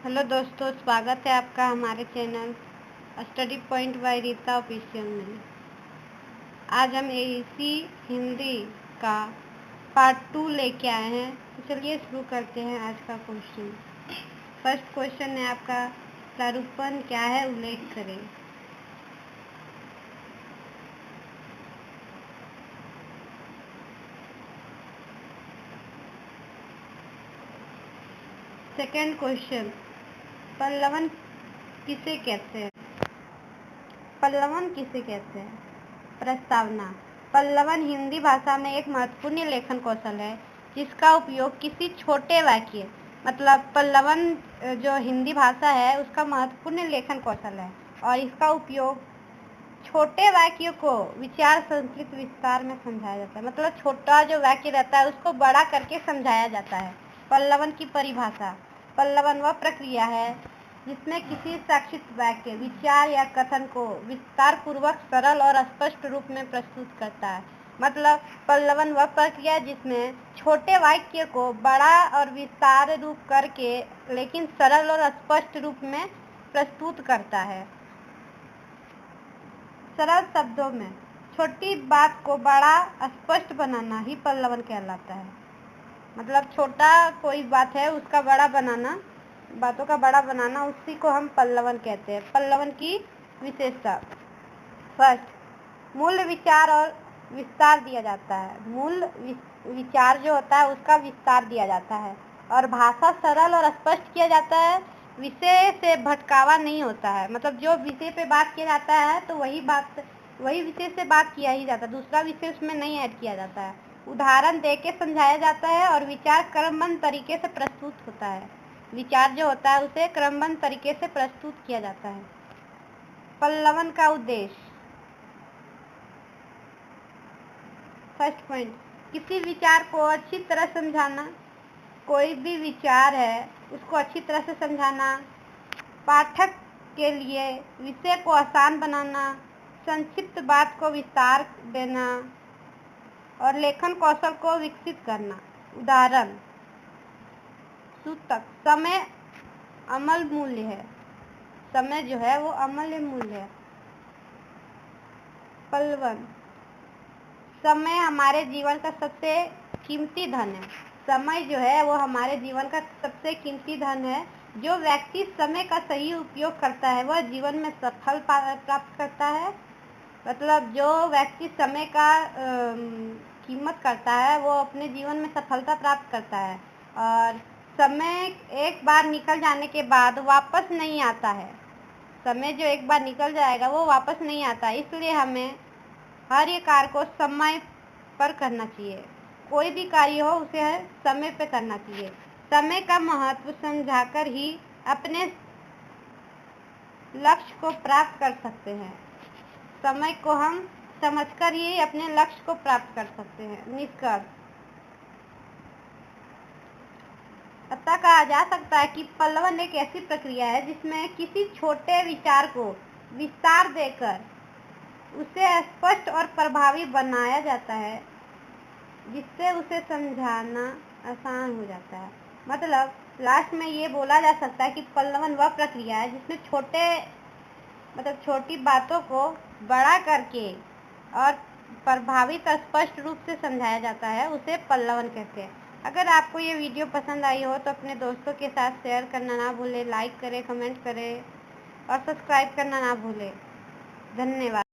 Hello दोस्तों, स्वागत है आपका हमारे channel study point by Rita official में। आज हम एसी हिंदी का पार्ट 2 लेके आए हैं। तो चलिए शुरू करते हैं आज का क्वेश्चन। फर्स्ट क्वेश्चन है आपका, प्रारूपण क्या है, उल्लेख करें। सेकंड क्वेश्चन, पल्लवन किसे कहते हैं। पल्लवन किसे कहते हैं। प्रस्तावना। पल्लवन हिंदी भाषा में एक महत्वपूर्ण लेखन कौशल है जिसका उपयोग किसी छोटे वाक्य मतलब पल्लवन जो हिंदी भाषा है उसका महत्वपूर्ण लेखन कौशल है और इसका उपयोग छोटे वाक्यों को विचार संस्कृत विस्तार में समझाया जाता है। मतलब छोटा जो वाक्य रहता है उसको बड़ा करके समझाया जाता है। पल्लवन की परिभाषा। पल्लवन वह प्रक्रिया है जिसमें किसी संक्षिप्त वाक्य, विचार या कथन को विस्तार पूर्वक सरल और स्पष्ट रूप में प्रस्तुत करता है। मतलब पल्लवन वह प्रक्रिया है जिसमें छोटे वाक्य को बड़ा और विस्तार रूप करके लेकिन सरल और स्पष्ट रूप में प्रस्तुत करता है। सरल शब्दों में छोटी बात को बड़ा स्पष्ट बनाना ही पल्लवन कहलाता है। मतलब छोटा कोई बात है उसका बड़ा बनाना, बातों का बड़ा बनाना, उसी को हम पल्लवन कहते हैं। पल्लवन की विशेषता। फर्स्ट, मूल विचार और विस्तार दिया जाता है। मूल विचार जो होता है उसका विस्तार दिया जाता है और भाषा सरल और स्पष्ट किया जाता है। विषय से भटकावा नहीं होता है। मतलब जो विषय पे बात किया जाता है तो वही विषय से बात किया ही जाता है, दूसरा विषय उसमें नहीं ऐड किया जाता है। उदाहरण देके समझाया जाता है और विचार क्रमबद्ध तरीके से प्रस्तुत होता है। विचार जो होता है उसे क्रमबद्ध तरीके से प्रस्तुत किया जाता है। पल्लवन का उद्देश्य। फर्स्ट पॉइंट, किसी विचार को अच्छी तरह समझाना। कोई भी विचार है उसको अच्छी तरह से समझाना, पाठक के लिए विषय को आसान बनाना, संक्षिप्त बात को विस्तार देना और लेखन कौशल को विकसित करना। उदाहरण, सूतक। समय अमल मूल्य है। समय जो है वो अमूल्य मूल्य है। पल्लवन, समय हमारे जीवन का सबसे कीमती धन है। समय जो है वो हमारे जीवन का सबसे कीमती धन है। जो व्यक्ति समय का सही उपयोग करता है वह जीवन में सफल प्राप्त करता है। मतलब जो व्यक्ति समय का कीमत करता है वो अपने जीवन में सफलता प्राप्त करता है और समय एक बार निकल जाने के बाद वापस नहीं आता है। समय जो एक बार निकल जाएगा वो वापस नहीं आता, इसलिए हमें हर एक कार्य को समय पर करना चाहिए। कोई भी कार्य हो उसे समय पर करना चाहिए। समय का महत्व समझाकर ही अपने लक्ष्य को प्राप्त कर सकते हैं। समय को हम समझकर ही अपने लक्ष्य को प्राप्त कर सकते हैं। निष्कर्ष, अतः कहा जा सकता है कि पल्लवन एक ऐसी प्रक्रिया है जिसमें किसी छोटे विचार को विस्तार देकर उसे स्पष्ट और प्रभावी बनाया जाता है, जिससे उसे समझाना आसान हो जाता है। मतलब लास्ट में ये बोला जा सकता है कि पल्लवन वह प्रक्रिया है जिसमें छोटी बातों को बड़ा करके और प्रभावित स्पष्ट रूप से समझाया जाता है, उसे पल्लवन कहते हैं। अगर आपको ये वीडियो पसंद आई हो तो अपने दोस्तों के साथ शेयर करना ना भूलें, लाइक करें, कमेंट करें और सब्सक्राइब करना ना भूलें। धन्यवाद।